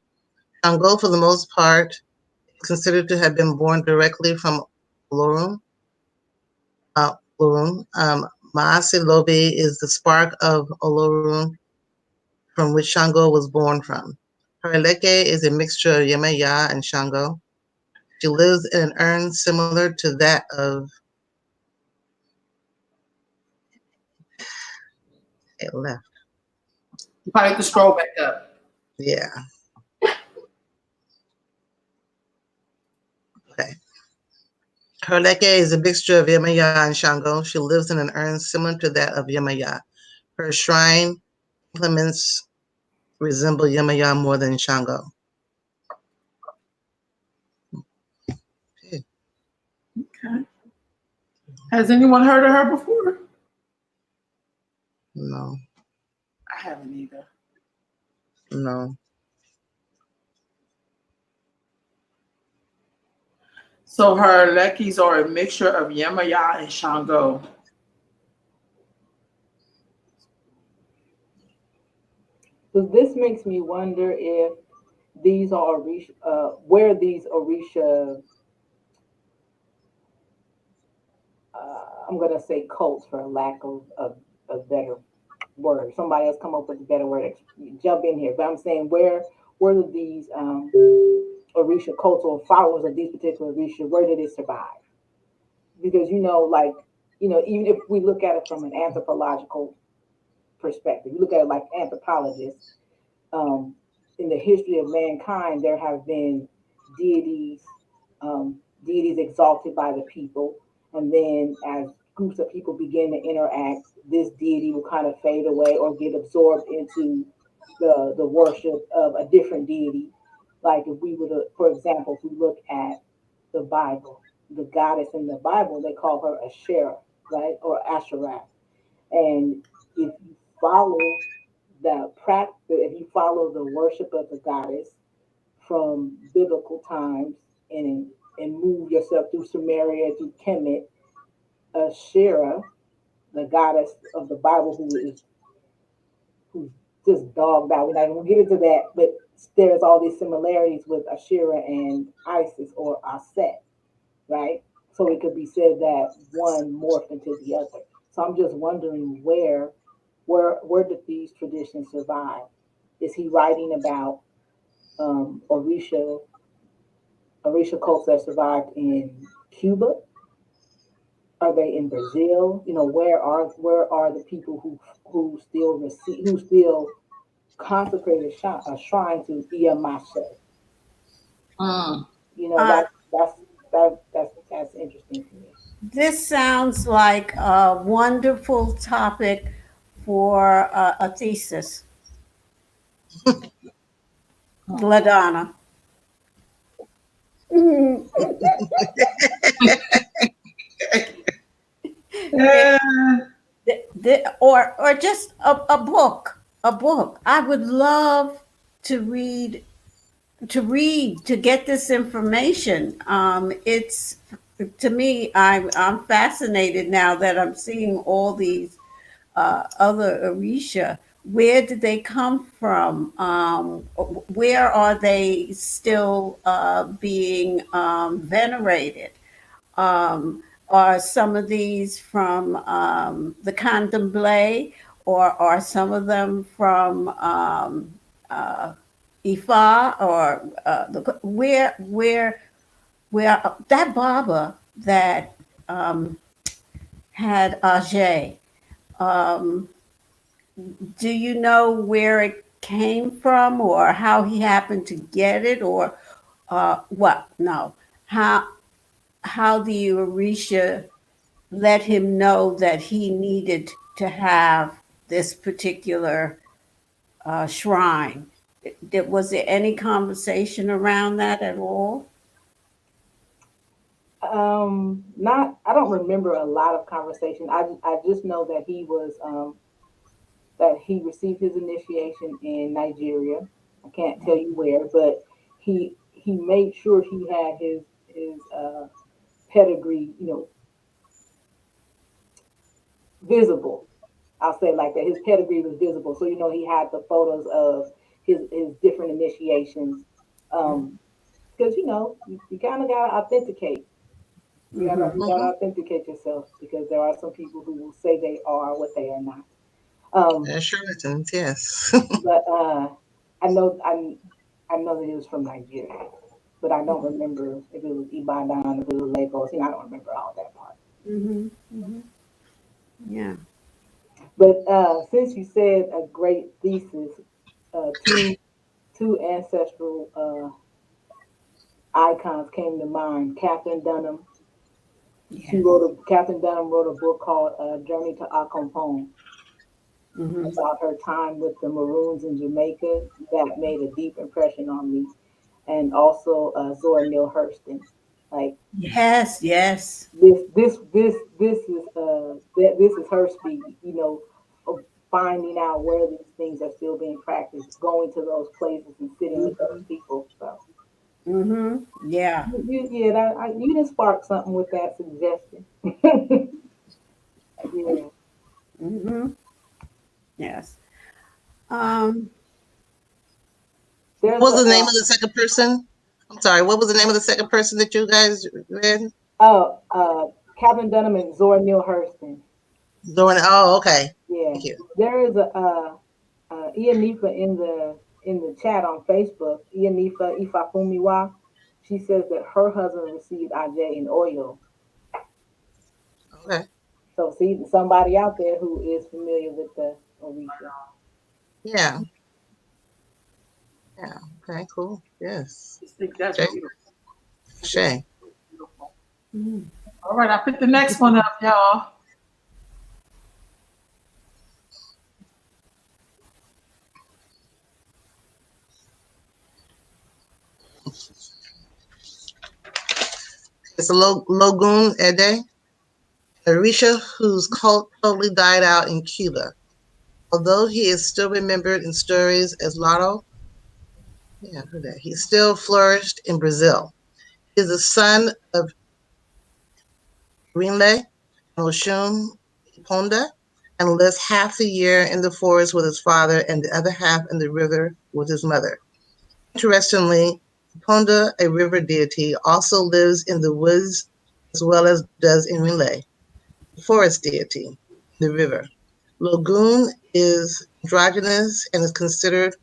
Shango, for the most part, is considered to have been born directly from Olorun. Maase Lobe is the spark of Olorun from which Shango was born from. Hareleke is a mixture of Yemaya and Shango. She lives in an urn similar to that of it left. You probably have to scroll back up. Yeah. Okay. Hareleke is a mixture of Yemaya and Shango. She lives in an urn similar to that of Yemaya. Her shrine implements resemble Yemaya more than Shango. Okay. Has anyone heard of her before? No, I haven't either. no. So her Lekis are a mixture of Yemaya and Shango. So this makes me wonder if these are Orisha, where these Orisha, I'm gonna say cults for lack of a better word. Somebody else come up with a better word. Jump in here. But I'm saying where do these Orisha cults or followers of these particular Orisha, where did it survive? Because like even if we look at it from an anthropological perspective, you look at it like anthropologists. Um, in the history of mankind, there have been deities, deities exalted by the people, and then as groups of people begin to interact, this deity will kind of fade away or get absorbed into the worship of a different deity. Like if we were to, for example, if we look at the Bible, the goddess in the Bible, they call her Asherah, right, or Asherah. And if you follow the practice, if you follow the worship of the goddess from biblical times and move yourself through Samaria, through Kemet, Asherah, the goddess of the Bible, who's just dogged out. We're not even gonna get into that, but there's all these similarities with Asherah and Isis or Aset, right? So it could be said that one morphed into the other. So I'm just wondering where did these traditions survive? Is he writing about Orisha cults that survived in Cuba? Are they in Brazil? Where are the people who still consecrate a shrine to Iamashe? Mm. You know Uh, that's interesting to me. This sounds like a wonderful topic for a thesis. LaDonna. Yeah. Or just a book. A book. I would love to read to get this information. It's to me, I'm fascinated now that I'm seeing all these other Orisha. Where did they come from? Where are they still being venerated? Are some of these from the Candomblé, or are some of them from Ifa, or where that Baba that had Ajay? Um, do you know where it came from, or how he happened to get it, or what? No, how the Orisha let him know that he needed to have this particular shrine? Was there any conversation around that at all? Not. I don't remember a lot of conversation. I just know that that he received his initiation in Nigeria. I can't tell you where, but he made sure he had his pedigree, visible. I'll say it like that. His pedigree was visible, so he had the photos of his different initiations. Because you kind of gotta authenticate. You gotta Mm-hmm. authenticate yourself, because there are some people who will say they are what they are not. Um, Charlatans, yes. but I know I know that it was from Nigeria, but I don't remember if it was Ibadan, if it was Lagos. I don't remember all that part. Mm-hmm. Mm-hmm. Yeah. But since you said a great thesis, two ancestral icons came to mind. Yes. Catherine Dunham wrote a book called Journey to Akompong, Mm-hmm. about her time with the Maroons in Jamaica. That made a deep impression on me. And also Zora Neale Hurston. Like, Yes. Yes. this is her speed. Of finding out where these things are still being practiced, going to those places and sitting with those people. So Mm-hmm. Yeah. you didn't spark something with that suggestion. Yeah. Mm-hmm. Yes. Um, What There's was a the name of the second person? I'm sorry. What was the name of the second person that you guys read? Calvin Dunham and Zora Neale Hurston. Doing. Oh, okay. Yeah, Thank you. there is a Ianifa in the chat on Facebook. Ianifa Ifafumiwa. She says that her husband received Ajay in oil. Okay. So see, somebody out there who is familiar with the Orisha. Yeah. Yeah. Okay. Cool. Yes. Just think that's Shay. beautiful. Shay. Beautiful. mhm. All right, I picked the next one up, y'all. It's a Logun Ede, Orisha whose cult totally died out in Cuba. Although he is still remembered in stories as Lotto, yeah, I heard that. He still flourished in Brazil. He is the son of Rinle and Oshun Iponda, and lives half the year in the forest with his father and the other half in the river with his mother. Interestingly, Iponda, a river deity, also lives in the woods as well as does in Rinle, the forest deity, the river. Logun is androgynous and is considered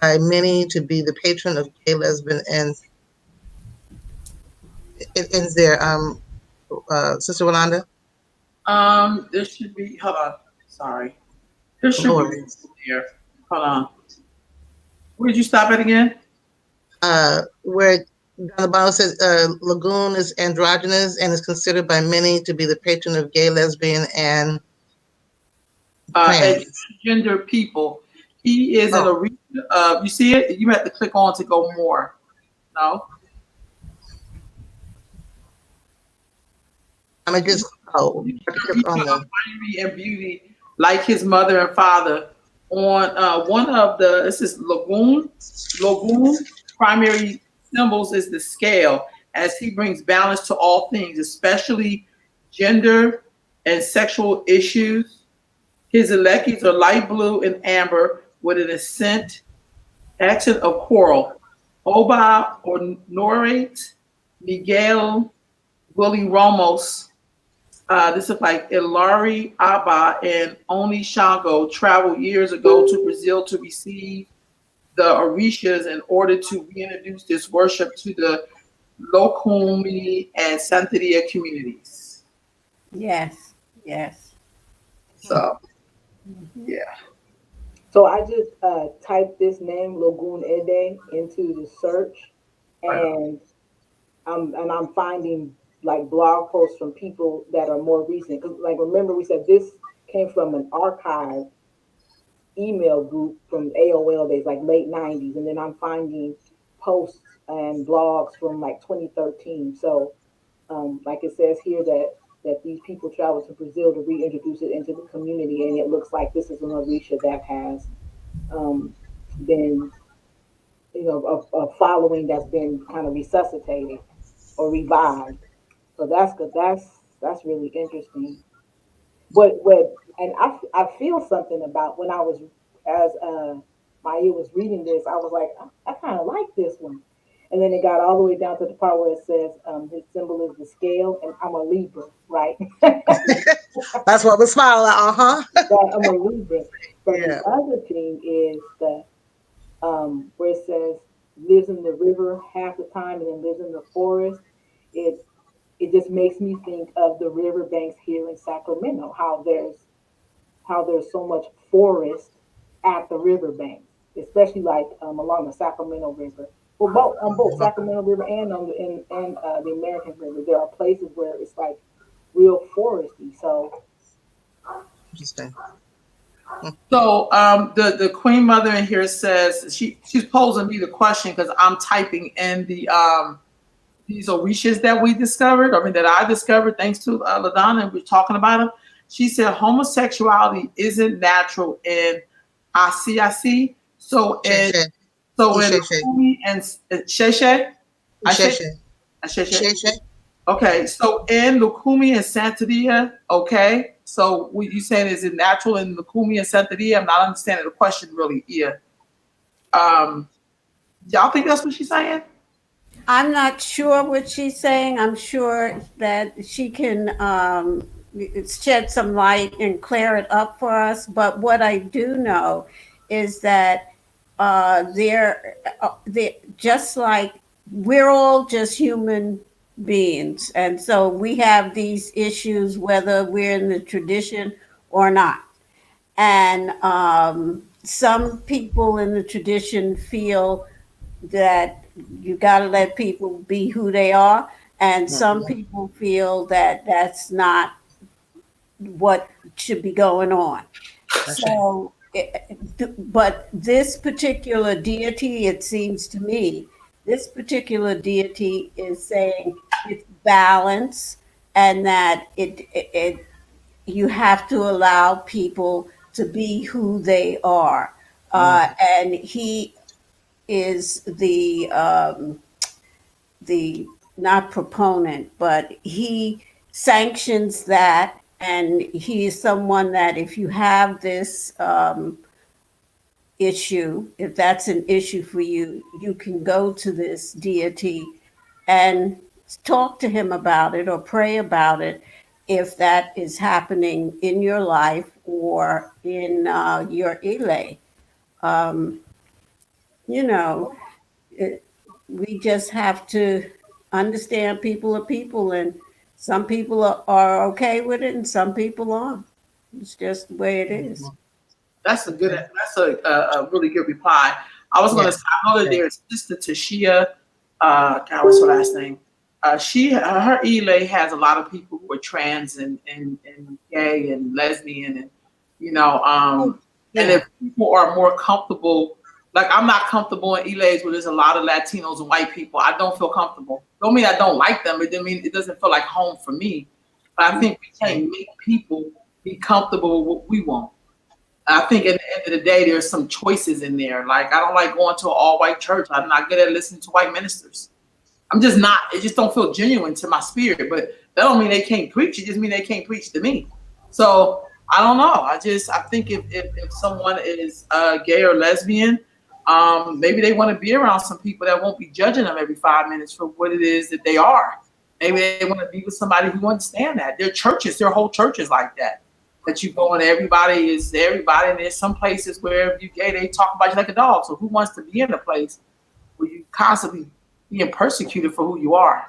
by many to be the patron of gay, lesbian, and it ends there. Sister Rolanda, There should be. Hold on. Sorry. There should be Lawrence. there. Hold on. Where did you stop at again? Where Down the bottom says Lagoon is androgynous and is considered by many to be the patron of gay, lesbian, and And trans. transgender people. He is an Orisha. You see it? You have to click on to go more. No? I'm just on Orisha the of fiery and beauty, like his mother and father. On one of the, this is Lagoon. Lagoon primary symbols is the scale, as he brings balance to all things, especially gender and sexual issues. His eleckies are light blue and amber with an accent of coral. Oba or Norate, Miguel Willie Ramos. This is like Ilari Abba and Oni Shango traveled years ago to Brazil to receive the Orishas in order to reintroduce this worship to the Lokumi and Santeria communities. Yes, yes. So, yeah. So I just typed this name Lagoon Ede into the search, and I'm finding like blog posts from people that are more recent. Because like remember we said this came from an archive email group from AOL days, like late 90s, and then I'm finding posts and blogs from like 2013. So like it says here that these people traveled to Brazil to reintroduce it into the community, and it looks like this is an Orisha that has been, a following that's been kind of resuscitated or revived. So that's good. That's really interesting. What and I feel something about when I was as Maya was reading this, I was like, I kind of like this one. And then it got all the way down to the part where it says his symbol is the scale, and I'm a Libra, right? That's what the smile at, That I'm a Libra. But Yeah. the other thing is the where it says lives in the river half the time and then lives in the forest. It it just makes me think of the riverbanks here in Sacramento, how there's so much forest at the riverbanks, especially like along the Sacramento River. Well, both on both Sacramento River and on the American River, there are places where it's like real foresty. So Interesting. So the Queen Mother in here says she's posing me the question because I'm typing in the these Orishas that we discovered, that I discovered thanks to LaDonna, and we're talking about them. She said homosexuality isn't natural in ICIC. So in Sheshe. so in Sheshe. Lukumi and Sheshe, Sheshe. Sheshe. Sheshe. Okay, so in Lukumi and Santeria, okay. So what you saying is it natural in Lukumi and Santeria? I'm not understanding the question really here. Y'all think that's what she's saying? I'm not sure what she's saying. I'm sure that she can shed some light and clear it up for us. But what I do know is that they're just like we're all just human beings. And so we have these issues whether we're in the tradition or not. And some people in the tradition feel that you got to let people be who they are. And some people feel that that's not what should be going on. So, but this particular deity, it seems to me, this particular deity is saying it's balance and that it you have to allow people to be who they are. And he is the not proponent, but he sanctions that, and he is someone that if you have this issue, if that's an issue for you, you can go to this deity and talk to him about it or pray about it if that is happening in your life or in your Ile. Um, you know, we just have to understand people are people, and some people are okay with it and some people aren't. It's just the way it is. That's a really good reply. I was going to say, I know that there's Sister Tashia God, what's her last name? Her Elay has a lot of people who are trans and gay and lesbian and and if people are more comfortable, like I'm not comfortable in Elay's where there's a lot of Latinos and white people. I don't feel comfortable. Don't mean I don't like them. It doesn't mean it doesn't feel like home for me. But I think we can't make people be comfortable with what we want. I think at the end of the day, there's some choices in there. Like I don't like going to an all-white church. I'm not good at listening to white ministers. I'm just not. It just don't feel genuine to my spirit. But that don't mean they can't preach. It just mean they can't preach to me. So I don't know. I think if someone is gay or lesbian, maybe they want to be around some people that won't be judging them every 5 minutes for what it is that they are. Maybe they want to be with somebody who understands that. Their churches, their whole churches like that. That you go and everybody is everybody. And there's some places where if you're gay, they talk about you like a dog. So who wants to be in a place where you constantly being persecuted for who you are?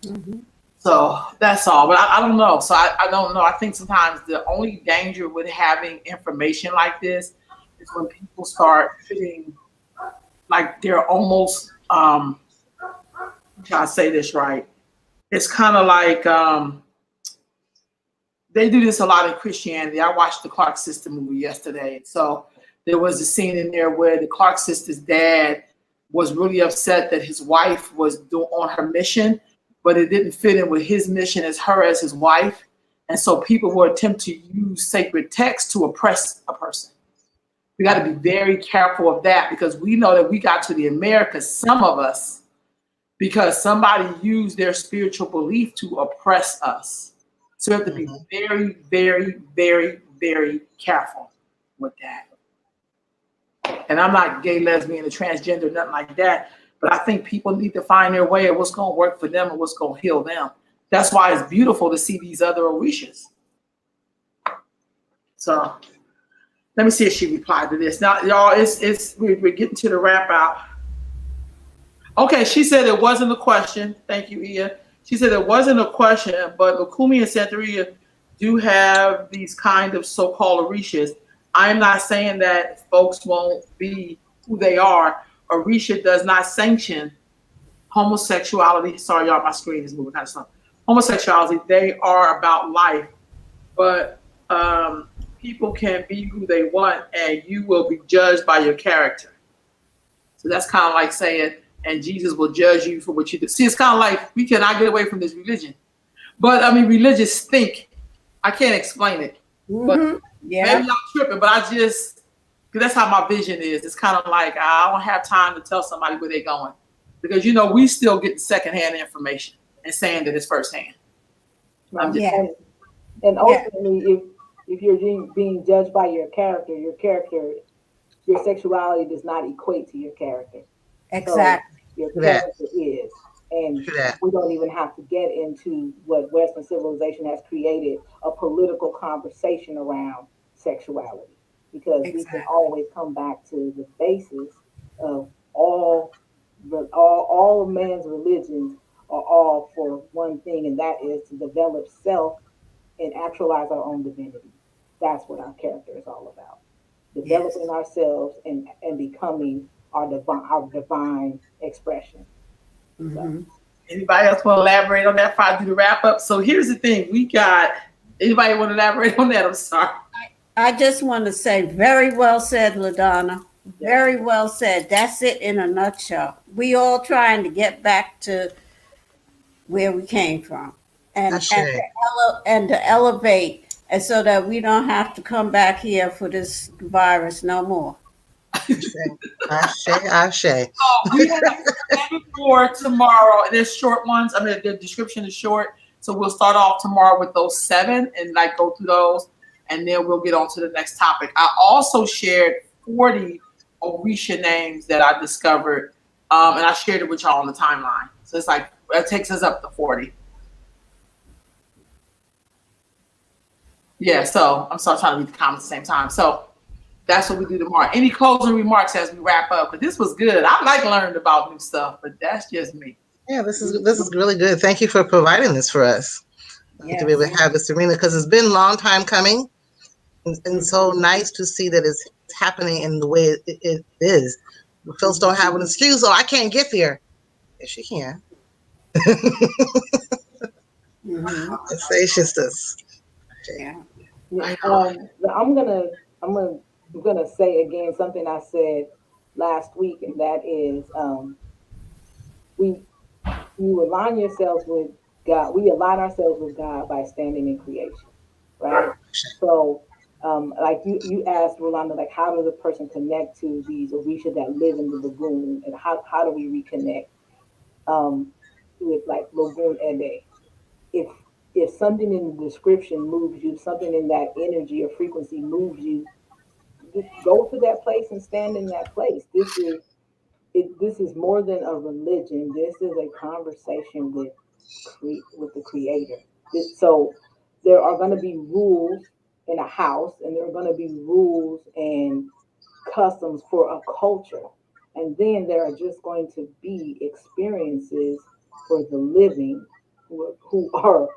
Mm-hmm. So that's all. But I don't know. So I don't know. I think sometimes the only danger with having information like this is when people start feeling like they're almost try to say this right. It's kind of like they do this a lot in Christianity. I watched the Clark Sister movie yesterday. So there was a scene in there where the Clark Sister's dad was really upset that his wife was on her mission, but it didn't fit in with his mission as her as his wife. And so people will attempt to use sacred text to oppress a person. We got to be very careful of that because we know that we got to the Americas, some of us, because somebody used their spiritual belief to oppress us. So we have to be very, very, very, very careful with that. And I'm not gay, lesbian, or transgender, nothing like that. But I think people need to find their way of what's going to work for them and what's going to heal them. That's why it's beautiful to see these other Orishas. So let me see if she replied to this. Now, y'all, we're getting to the wrap out. Okay, she said it wasn't a question. Thank you, Ia. She said it wasn't a question, but Lukumi and Santeria do have these kind of so-called Orishas. I'm not saying that folks won't be who they are. Orisha does not sanction homosexuality. Sorry, y'all, my screen is moving kind of slow. Homosexuality, they are about life, but people can be who they want, and you will be judged by your character. So that's kind of like saying, and Jesus will judge you for what you do. See, it's kind of like we cannot get away from this religion. But I mean, religious think. I can't explain it. But maybe I'm tripping, but because that's how my vision is. It's kind of like I don't have time to tell somebody where they're going. Because, we still get secondhand information and saying that it's firsthand. And ultimately, if you're being judged by your character, your sexuality does not equate to your character. Exactly. So your character is. And we don't even have to get into what Western civilization has created, a political conversation around sexuality. Because we can always come back to the basis of all of man's religions are all for one thing, and that is to develop self and actualize our own divinity. That's what our character is all about. Developing ourselves and becoming our divine expression. Mm-hmm. So. Anybody else want to elaborate on that before I do the wrap up? So here's the thing. Anybody want to elaborate on that? I'm sorry. I just want to say, very well said, LaDonna. Very well said. That's it in a nutshell. We all trying to get back to where we came from and to elevate, and so that we don't have to come back here for this virus no more. Ashe. So we have for tomorrow. There's short ones. I mean, the description is short. So we'll start off tomorrow with those 7 and go through those. And then we'll get on to the next topic. I also shared 40 Orisha names that I discovered. And I shared it with y'all on the timeline. So it's like, that takes us up to 40. Yeah, so I'm still trying to read the comments at the same time. So that's what we do tomorrow. Any closing remarks as we wrap up? But this was good. I like learning about new stuff, but that's just me. Yeah, this is really good. Thank you for providing this for us. To be able to have this arena, because it's been a long time coming. And so nice to see that it's happening in the way it is. The folks don't have an excuse, I can't get there. Yes, she can. Mhm. Spaciousness. Yeah. Yeah, I'm gonna say again something I said last week, and that is we you align yourselves with God. We align ourselves with God by standing in creation, right? So, like you asked Rolanda, like how does a person connect to these Orisha that live in the lagoon, and how do we reconnect with like Lagoon Ede? If something in the description moves you, something in that energy or frequency moves you, just go to that place and stand in that place. This is more than a religion. This is a conversation with with the creator. So there are going to be rules in a house, and there are going to be rules and customs for a culture. And then there are just going to be experiences for the living who are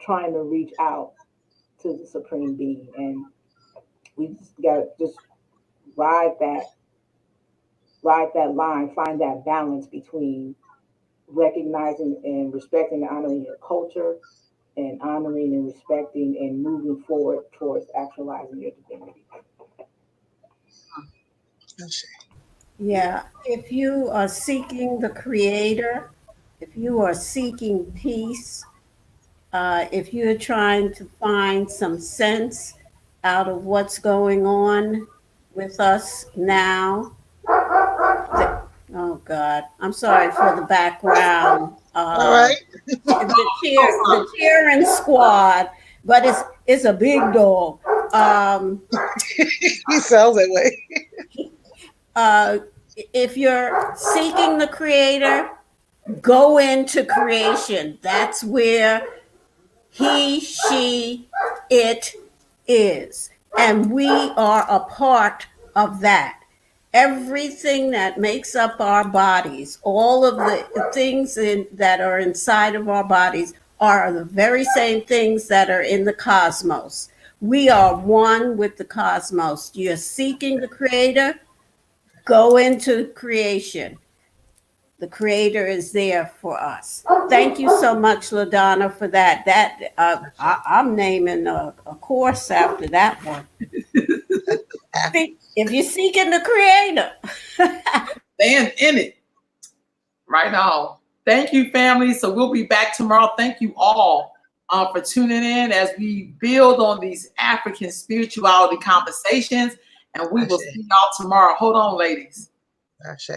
trying to reach out to the supreme being. And we just got to just ride that line, find that balance between recognizing and respecting and honoring your culture, and honoring and respecting and moving forward towards actualizing your divinity. Yeah. If you are seeking the creator, if you are seeking peace, if you're trying to find some sense out of what's going on with us now, oh God, I'm sorry for the background. All right. The cheering squad, but it's a big dog. He sounds that way. Uh, if you're seeking the creator, go into creation. That's where he, she, it is. And we are a part of that. Everything that makes up our bodies, all of the things that are inside of our bodies are the very same things that are in the cosmos. We are one with the cosmos. You're seeking the creator, go into creation. The creator is there for us. Thank you so much, LaDonna, for that. I'm naming a course after that one. If you're seeking the creator, Stand in it. Right on. Thank you, family. So we'll be back tomorrow. Thank you all for tuning in as we build on these African spirituality conversations. And we will see y'all tomorrow. Hold on, ladies. Ashe.